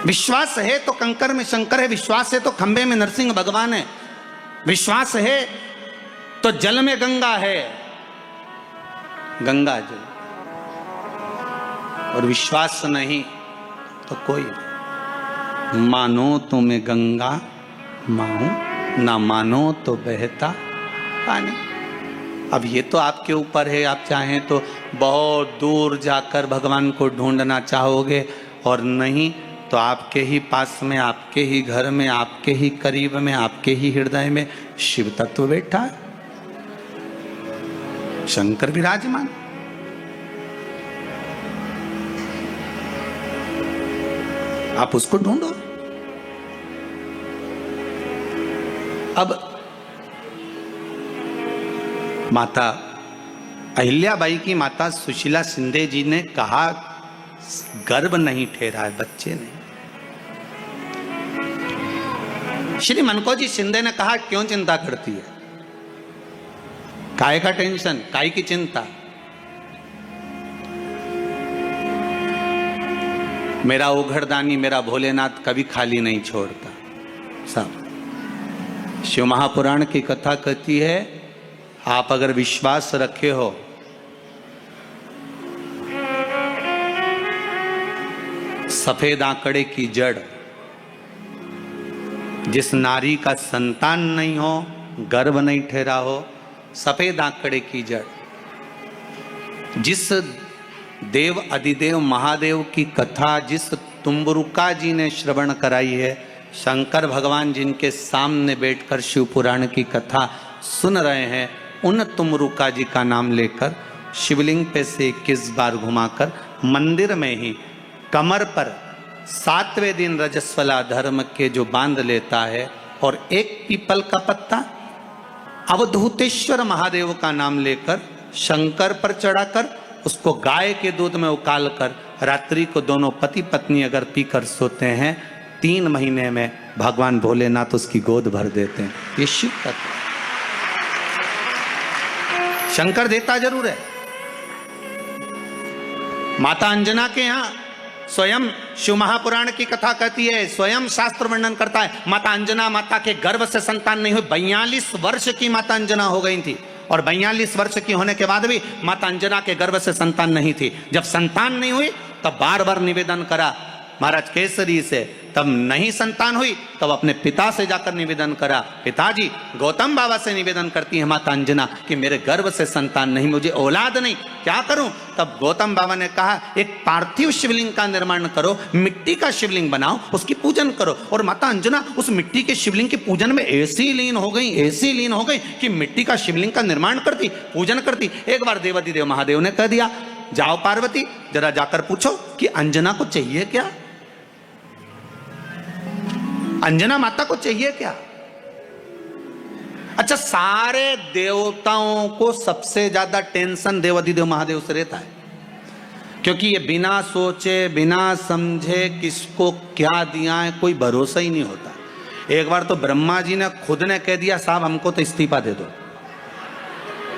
विश्वास है तो कंकर में शंकर है, विश्वास है तो खंबे में नरसिंह भगवान है, विश्वास है तो जल में गंगा है, गंगा जल, और विश्वास नहीं तो कोई नहीं। मानो तो मैं गंगा माहूं, ना मानो तो बहता पानी। अब ये तो आपके ऊपर है, आप चाहें तो बहुत दूर जाकर भगवान को ढूंढना चाहोगे, और नहीं तो आपके ही पास में, आपके ही घर में, आपके ही करीब में, आपके ही हृदय में शिव तत्व बैठा है, शंकर विराजमान। आप उसको ढूंढो। अब माता अहिल्याबाई की माता सुशीला शिंदे जी ने कहा गर्भ नहीं ठहरा है, बच्चे नहीं। श्री मनकोजी शिंदे ने कहा क्यों चिंता करती है, काय का टेंशन, काय की चिंता। मेरा उघड़दानी, मेरा भोलेनाथ कभी खाली नहीं छोड़ता। सब शिव महापुराण की कथा कहती है, आप अगर विश्वास रखे हो सफेद आंकड़े की जड़, जिस नारी का संतान नहीं हो, गर्भ नहीं ठहरा हो, सफेद आंकड़े की जड़, जिस देव अधिदेव महादेव की कथा जिस तुम्बरुका जी ने श्रवण कराई है, शंकर भगवान जिनके सामने बैठकर शिव पुराण की कथा सुन रहे हैं, उन तुम्बरुका जी का नाम लेकर शिवलिंग पे से 21 बार घुमाकर मंदिर में ही कमर पर 7वें दिन रजस्वला धर्म के जो बांध लेता है, और एक पीपल का पत्ता अवधूतेश्वर महादेव का नाम लेकर शंकर पर चढ़ाकर उसको गाय के दूध में उकाल कर रात्रि को दोनों पति पत्नी अगर पीकर सोते हैं, 3 महीने में भगवान भोलेनाथ उसकी गोद भर देते हैं। ये शिव तत्व। शंकर देता जरूर है। माता अंजना के यहां स्वयं शिव महापुराण की कथा कहती है, स्वयं शास्त्र वर्णन करता है, माता अंजना माता के गर्भ से संतान नहीं हुई। 42 वर्ष की माता अंजना हो गई थी, और 42 वर्ष की होने के बाद भी माता अंजना के गर्भ से संतान नहीं थी। जब संतान नहीं हुई तब बार बार निवेदन करा महाराज केसरी से, तब नहीं संतान हुई तब अपने पिता से जाकर निवेदन करा, पिताजी। गौतम बाबा से निवेदन करती है माता अंजना कि मेरे गर्भ से संतान नहीं, मुझे औलाद नहीं, क्या करूं? तब गौतम बाबा ने कहा एक पार्थिव शिवलिंग का निर्माण करो, मिट्टी का शिवलिंग बनाओ, उसकी पूजन करो। और माता अंजना उस मिट्टी के शिवलिंग के पूजन में ऐसी लीन हो गई, ऐसी लीन हो गई कि मिट्टी का शिवलिंग का निर्माण करती, पूजन करती। एक बार देवाधिदेव महादेव ने कह दिया, जाओ पार्वती जरा जाकर पूछो कि अंजना को चाहिए क्या, अंजना माता को चाहिए क्या। अच्छा, सारे देवताओं को सबसे ज्यादा टेंशन देवाधिदेव महादेव से रहता है, क्योंकि ये बिना सोचे बिना समझे किसको क्या दिया है कोई भरोसा ही नहीं होता। एक बार तो ब्रह्मा जी ने खुद ने कह दिया, साहब हमको तो इस्तीफा दे दो,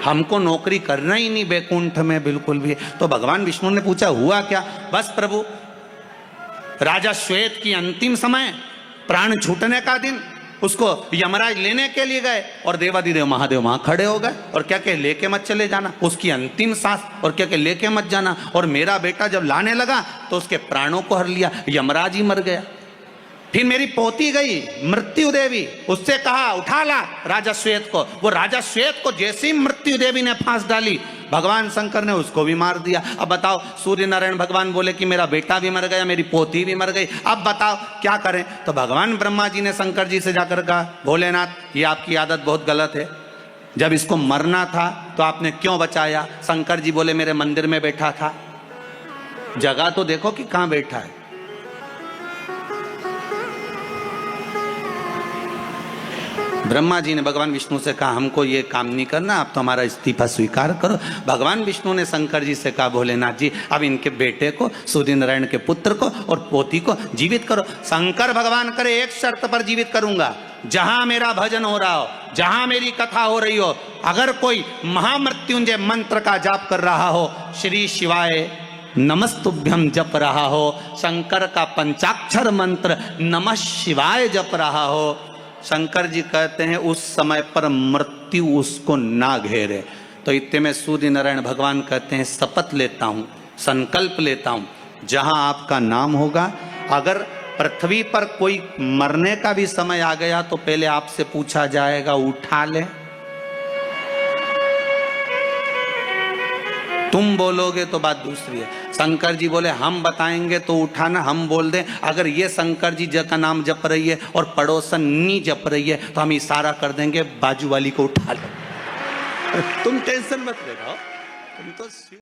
हमको नौकरी करना ही नहीं बैकुंठ में बिल्कुल भी। तो भगवान विष्णु ने पूछा हुआ क्या? बस प्रभु, राजा श्वेत की अंतिम समय, प्राण छूटने का दिन, उसको यमराज लेने के लिए गए और देवाधिदेव महादेव वहां खड़े हो गए और क्या कहे, लेके मत चले जाना, उसकी अंतिम सांस, और क्या कहे, लेके मत जाना। और मेरा बेटा जब लाने लगा तो उसके प्राणों को हर लिया, यमराज ही मर गया। फिर मेरी पोती गई मृत्यु देवी, उससे कहा उठा ला राजा श्वेत को। वो राजा श्वेत को जैसे ही मृत्यु देवी ने फांस डाली, भगवान शंकर ने उसको भी मार दिया। अब बताओ, सूर्य नारायण भगवान बोले कि मेरा बेटा भी मर गया, मेरी पोती भी मर गई, अब बताओ क्या करें। तो भगवान ब्रह्मा जी ने शंकर जी से जाकर कहा, भोलेनाथ ये आपकी आदत बहुत गलत है, जब इसको मरना था तो आपने क्यों बचाया? शंकर जी बोले मेरे मंदिर में बैठा था, जगह तो देखो कि कहां बैठा है। ब्रह्मा जी ने भगवान विष्णु से कहा हमको ये काम नहीं करना, आप तो हमारा इस्तीफा स्वीकार करो। भगवान विष्णु ने शंकर जी से कहा भोलेनाथ जी अब इनके बेटे को, सूर्य नारायण के पुत्र को और पोती को जीवित करो। शंकर भगवान करे एक शर्त पर जीवित करूंगा, जहां मेरा भजन हो रहा हो, जहां मेरी कथा हो रही हो, अगर कोई महामृत्युंजय मंत्र का जाप कर रहा हो, श्री शिवाय नमस्तुभ्यम जप रहा हो, शंकर का पंचाक्षर मंत्र नमः शिवाय जप रहा हो, शंकर जी कहते हैं उस समय पर मृत्यु उसको ना घेरे। तो इतने में सूर्य नारायण भगवान कहते हैं शपथ लेता हूं, संकल्प लेता हूं, जहां आपका नाम होगा, अगर पृथ्वी पर कोई मरने का भी समय आ गया तो पहले आपसे पूछा जाएगा उठा ले, तुम बोलोगे तो बात दूसरी है। शंकर जी बोले हम बताएंगे तो उठाना, हम बोल दें अगर ये शंकर जी का नाम जप रही है और पड़ोसन नी जप रही है तो हम इशारा कर देंगे बाजू वाली को उठा लो। तुम टेंशन मत ले रहा हो, तुम तो